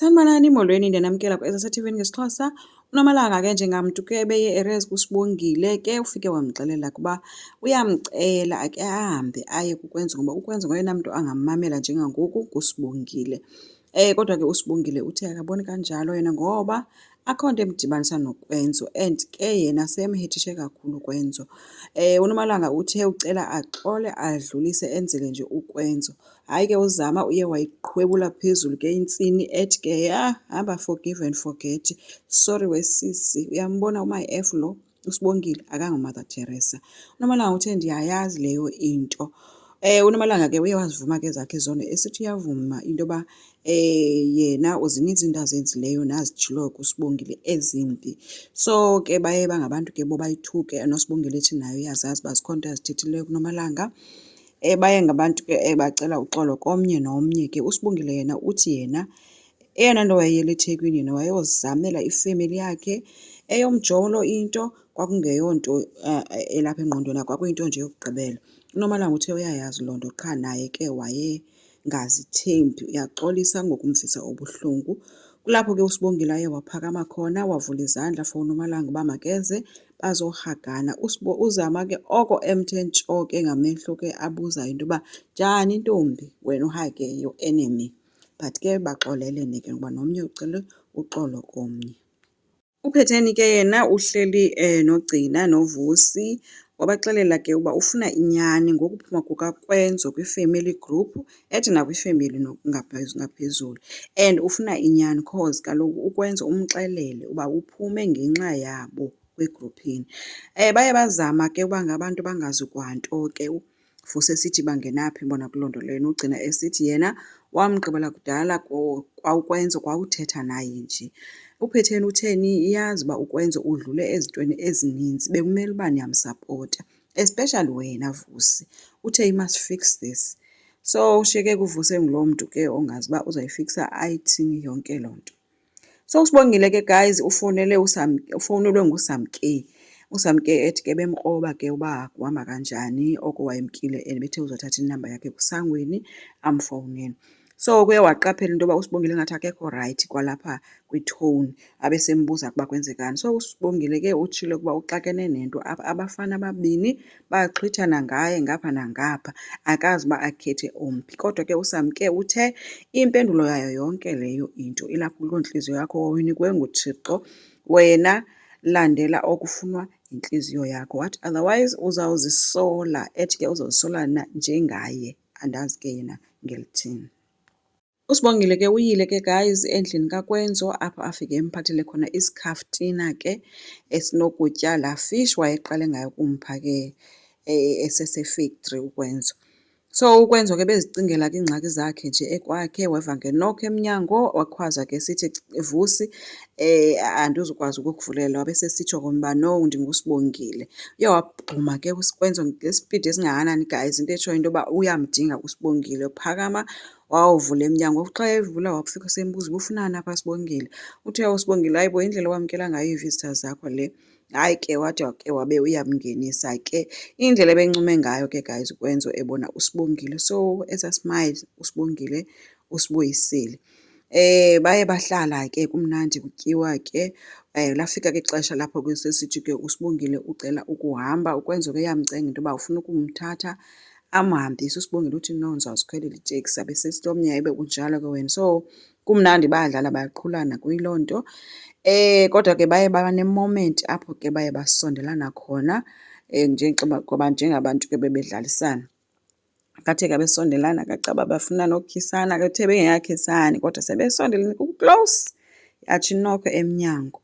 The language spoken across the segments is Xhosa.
Sanibonani, molweni, ndiyanamkela ku-SSA-TV ngesiXhosa. UNomalanga ke njengamntu ke ebeye erezi kuSibongile ke ufike wamxelela ukuba uyamcela ake ahambe aye kukwenzo ngoba ukwenzo ngoyena mntu angammamela njengangoku kuSibongile. Kodwa ke uSibongile uthe akaboni kanjalo yena ngoba akho nto emdibanisa nokwenzo and ke yena semhethishe kakhulu ukwenzo. UNomalanga uthe ucela axole adlulise enzele nje ukwenzo. Hayi ke uzama uye wayiqhwebula phezulu ke intsini ethi ke hamba forgive and forget. Sorry wesisi, uyambona uMy F lo uSibongile akanguMother Teresa. UNomalanga uthe ndiyayazi leyo into. UNomalanga ke uye wazivuma ke zakhe izono esithi uyavuma into yoba yena zininzi izinto azenzileyo nazitshiloyo kuSibongile ezimbi. So ke baye bangabantu ke bobayi-2 ke noSibongile ethi nayo uyazazi uba zikhona into azithethileyo kuNomalanga. Baye ngabantu ke bacela uxolo komnye nomnye ke. uSibongile yena uthi yena eyona nto wayeyela eThekwini yena wayozamela ifemeli yakhe. Eyomjolo into kwakungeyonto elapha engqondweni yakhe, kwakuyinto nje yokugqibela. UNomalanga uthe uyayazi loo nto qha naye ke wayengazithembi, uyaxolisa ngokumvisa ubuhlungu. Kulapho ke uSibongile aye waphakama khona wavula izandla for uNomalanga uba makeze bazorhagana. Uzama ke oko emthe ntsho ke ngamehlo ke abuza into yoba njani ntombi wena uhage your enemy, but ke baxolelene ke ngoba nomnye ucele uxolo komnye. UPhetheni ke yena uhleli noGcina noVusi wabaxelela ke uba ufuna inyani ngokuphuma kukakwenzo kwi-family group ethi nakwifemeli ngaphezulu, and ufuna inyani cause kaloku ukwenza umxelele uba uphume ngenxa yabo kwegruphini. Baye bazama ke uba ngabantu bangazi kwanto ke. Vusi esithi bangenaphi bona kuloo nto leyo, noGcina esithi yena wamgqibela kudala kwawukwenzo kwawuthetha naye nje. UPhetheni utheni iyazi uba ukwenzo udlule ezintweni ezininzi bekumele uba niyamsapota, especially wena Vusi. Uthe you must fix this. So ushiyeke kuVusi enguloo mntu ke ongazi uba uzayifikisa ayithini yonke loo nto. So uSibongile ke guys ufowunelwe nguSamke. uSamke ethi ke bemkroba ke uba kuhamba kanjani, oko wayemkile and bethe uzothatha inamba yakhe kusangweni amfowunele. So kuye waqaphela into yoba uSibongile ngathi akekho rayithi kwalapha kwithowuni, abe sembuza ukuba kwenzekani. So uSibongile ke utshilo ukuba uxakene nento abafana ababini baxhwithana ngaye ngapha nangapha, akazi uba akhethe omphi. Kodwa ke uSamke uthe impendulo yayo yonke leyo into ilapho kuloo ntliziyo yakho wawuyinikwe nguThixo, wena landela okufunwa yintliziyo yakho. What otherwise uzawuzisola, ethi ke uzozisola njengaye, andazi ke yena ngelithini. uSibongile ke uyile ke guys endlini kakwenzo apho afike emphathele khona isikhaftina ke esinokutya laa fish wayeqale ngayo kumpha ke esesefactory ukwenzo. So ukwenzo ke bezicingela ke iingxaki zakhe nje ekwakhe, weva ngenoko emnyango wakhwaza ke sithi Vusi andizukwazi ukukuvulela, wabe sesitsho komba no ndinguSibongile. Uye wagquma ke uSikwenzo ngesipidi esingakanani guys, into etshoyo into yoba uyamdinga uSibongile. Phakama wawuvula emnyango, xa evula wafika sembuza uba ufunani apha Sibongile. Uthe uSibongile hayi bo indlela owamkela ngayo ii-visitors zakho le. Hayi ke wathi ke wabe uyamngenisa ke indlela ebencume ngayo ke guys ukwenzo ebona uSibongile. So esasmile uSibongile usibuyisile. Baye bahlala ke kumnandi kutyiwa ke. Lafika ke ixesha lapho ke sesithi ke uSibongile ucela ukuhamba, ukwenzo ke yamcenga into yoba ufuna ukumthatha amhambise. uSibongile uthi no ndizawuzikhwelela iteksi, abe sesithi omnye hayi bekunjalo ke wena. So kumnandi bayadlala bayaqhulana kuyiloo nto. Kodwa ke baye baba ne-moment apho ke baye basondelana khona ngoba njengabantu ke bebedlalisana. Kathe ke besondelana kacaba bafuna nokhisana, kathe bengekakhisani kodwa sebesondelene ku-close, yatsho inoko emnyango.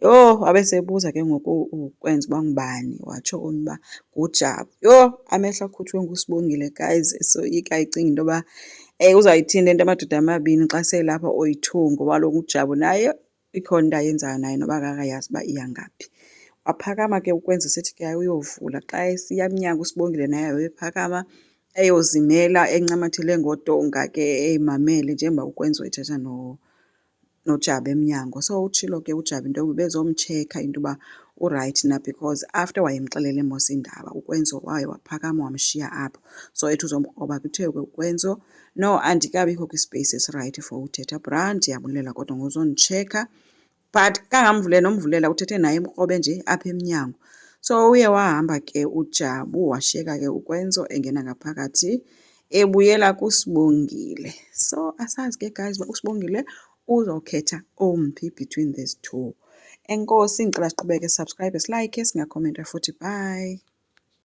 Yho, wabe sebuza ke ngoku ukwenza uba ngubani, watsho omnye uba nguJabu. Yho, amehlo akhutshwe nguSibongile guys, esoyika ecinga into yoba uzayithini le nto amadoda amabini xa selapha oyi-2 ngoba kaloku uJabu naye ikhona into ayenzayo naye noba akakayazi uba iya ngaphi. Waphakama ke ukwenza sithi ke hayi uyovula, xa esiya emnyango uSibongile naye wayephakama eyozimela encamathele ngodonga ke eyimamele njengoba ukwenzo ethetha noJabu emnyango. So utshilo ke uJabu into yoba bezomtshekha into yoba urayithi na, because after wayemxelele mos indaba uKwenzo waye waphakama wamshiya apho. So ethi uzomkroba kuthiwe ke uKwenzo, no, andikabikho kwispace esirayithi for uthetha. Bra, ndiyabulela kodwa ngozonditshekha. But kangamvulela nomvulela uthethe naye emkrobe nje apha emnyango. So uye wahamba ke uJabu washiyeka ke uKwenzo engena ngaphakathi ebuyela kuSibongile. So asazi ke guys uba uSibongile uzokhetha omphi between these two. Enkosi, ngicela siqhubeke, subscribe, silike, singakhomenta futhi. Bye.